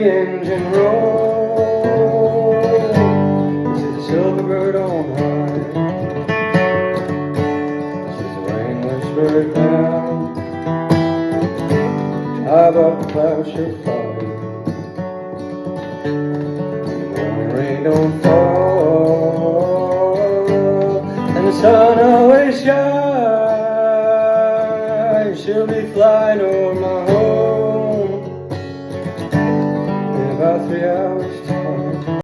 engine roll. She's a silver bird on high. She's a rainless bird now. Drive up the clouds she'll fly. When the rain don't fall and the sun always shines, she'll be flying over my